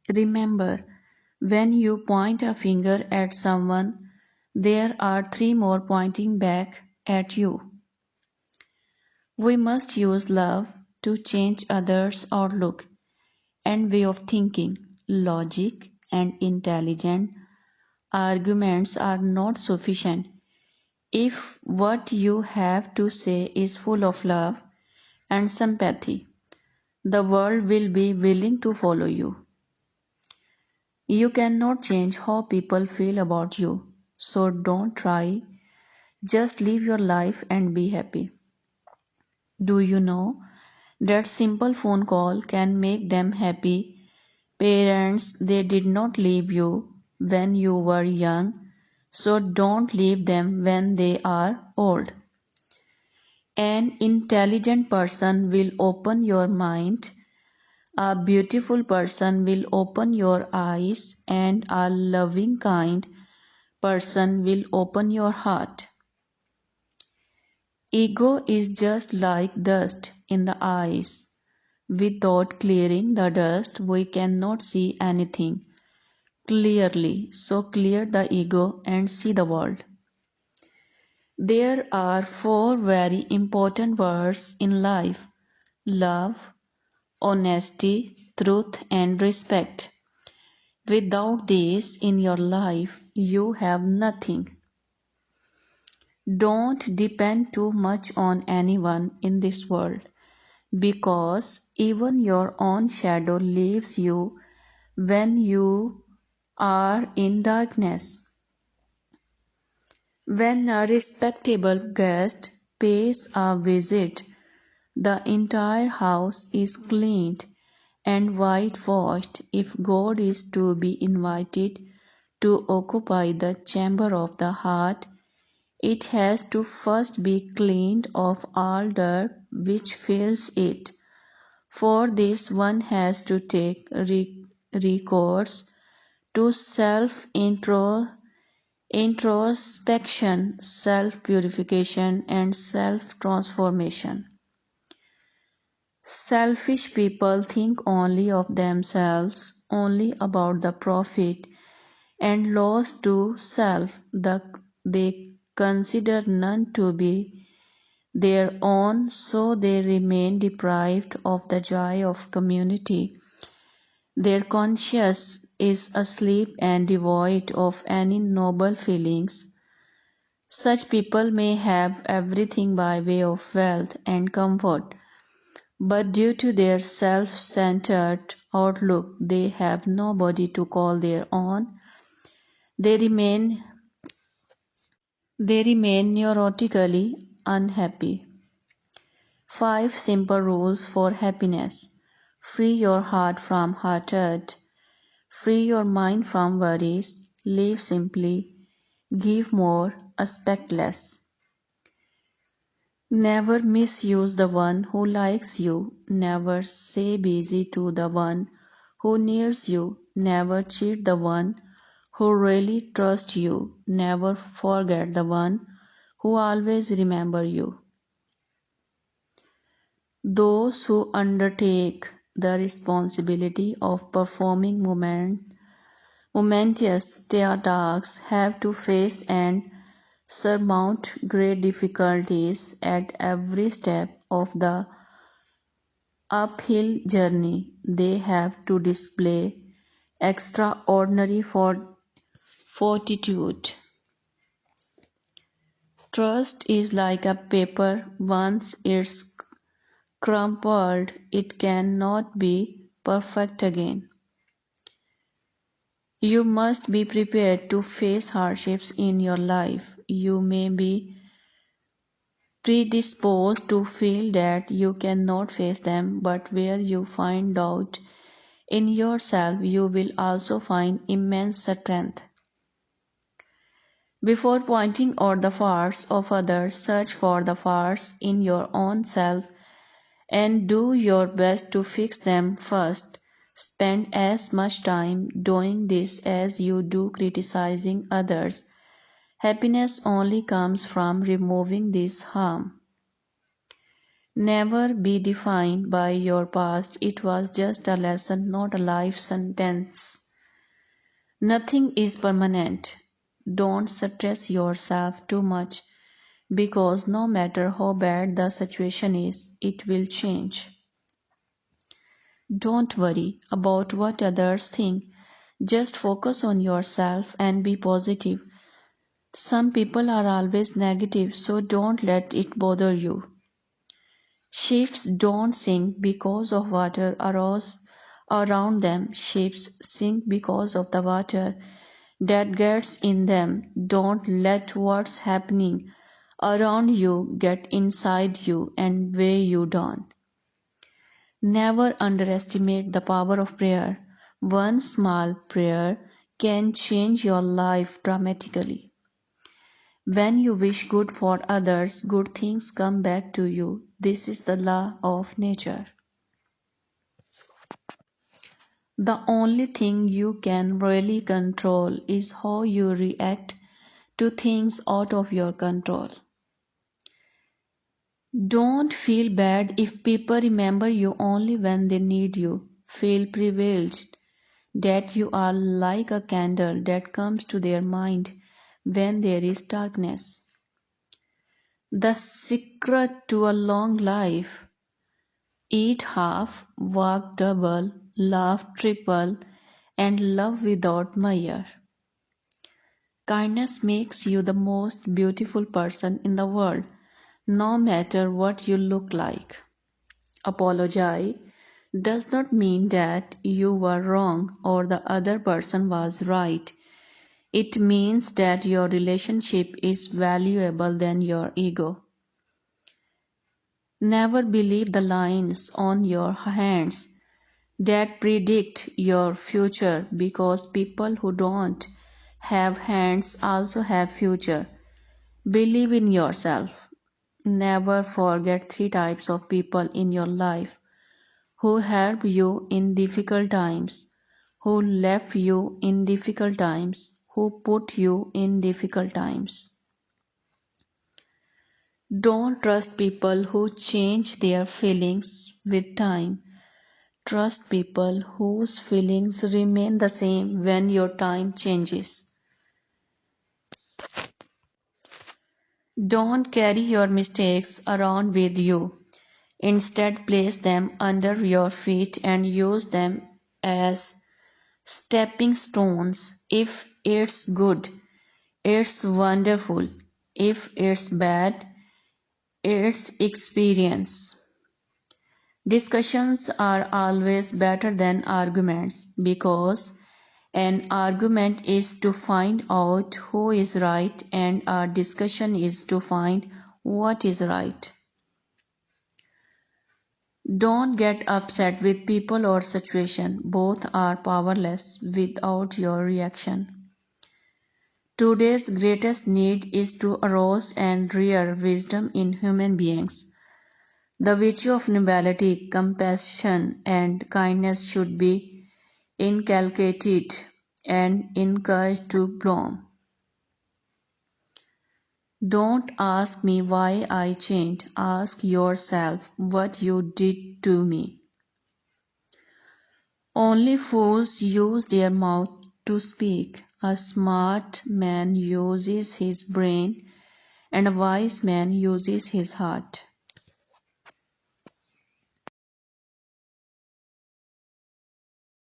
Remember, when you point a finger at someone, there are three more pointing back at you. We must use love to change others' outlook and way of thinking. Logic and intelligent arguments are not sufficient if what you have to say is full of love and sympathy. The world will be willing to follow you. You cannot change how people feel about you, so don't try. Just live your life and be happy. Do you know that simple phone call can make them happy? Parents, they did not leave you when you were young, so don't leave them when they are old. An intelligent person will open your mind, a beautiful person will open your eyes, and a loving, kind person will open your heart. Ego is just like dust in the eyes. Without clearing the dust, we cannot see anything clearly. So clear the ego and see the world. There are four very important words in life: love, honesty, truth, and respect. Without these in your life, you have nothing. Don't depend too much on anyone in this world, because even your own shadow leaves you when you are in darkness. When a respectable guest pays a visit, the entire house is cleaned and whitewashed. If God is to be invited to occupy the chamber of the heart, it has to first be cleaned of all dirt which fills it. For this one has to take recourse to introspection, self-purification, and self-transformation. Selfish people think only of themselves, only about the profit and loss to self. They consider none to be their own, so they remain deprived of the joy of community. Their conscience is asleep and devoid of any noble feelings. Such people may have everything by way of wealth and comfort, but due to their self-centered outlook, they have nobody to call their own. They remain neurotically unhappy. 5 simple rules for happiness. Free your heart from hatred. Free your mind from worries. Live simply. Give more. Expect less. Never misuse the one who likes you. Never say busy to the one who needs you. Never cheat the one who really trusts you. Never forget the one who always remembers you. Those who undertake the responsibility of performing momentous tasks have to face and surmount great difficulties at every step of the uphill journey. They have to display extraordinary fortitude. Trust is like a paper. Once it's crumpled, it cannot be perfect again. You must be prepared to face hardships in your life. You may be predisposed to feel that you cannot face them, but where you find doubt in yourself, you will also find immense strength. Before pointing out the faults of others, search for the faults in your own self and do your best to fix them first. Spend as much time doing this as you do criticizing others. Happiness only comes from removing this harm. Never be defined by your past. It was just a lesson, not a life sentence. Nothing is permanent. Don't stress yourself too much because no matter how bad the situation is, it will change. Don't worry about what others think. Just focus on yourself and be positive. Some people are always negative, so don't let it bother you. Ships don't sink because of water arose around them. Ships sink because of the water that gets in them. Don't let what's happening around you get inside you and weigh you down. Never underestimate the power of prayer. One small prayer can change your life dramatically. When you wish good for others, good things come back to you. This is the law of nature. The only thing you can really control is how you react to things out of your control. Don't feel bad if people remember you only when they need you. Feel privileged that you are like a candle that comes to their mind when there is darkness. The secret to a long life: eat half, walk double, laugh triple, and love without measure. Kindness makes you the most beautiful person in the world, no matter what you look like. Apologize does not mean that you were wrong or the other person was right. It means that your relationship is valuable than your ego. Never believe the lines on your hands that predict your future, because people who don't have hands also have future. Believe in yourself. Never forget three types of people in your life: who helped you in difficult times, who left you in difficult times, who put you in difficult times. Don't trust people who change their feelings with time. Trust people whose feelings remain the same when your time changes. Don't carry your mistakes around with you. Instead, place them under your feet and use them as stepping stones. If it's good, it's wonderful. If it's bad, it's experience. Discussions are always better than arguments, because an argument is to find out who is right and a discussion is to find what is right. Don't get upset with people or situation. Both are powerless without your reaction. Today's greatest need is to arouse and rear wisdom in human beings. The virtue of nobility, compassion, and kindness should be inculcated and encouraged to bloom. Don't ask me why I changed. Ask yourself what you did to me. Only fools use their mouth to speak. A smart man uses his brain, and a wise man uses his heart.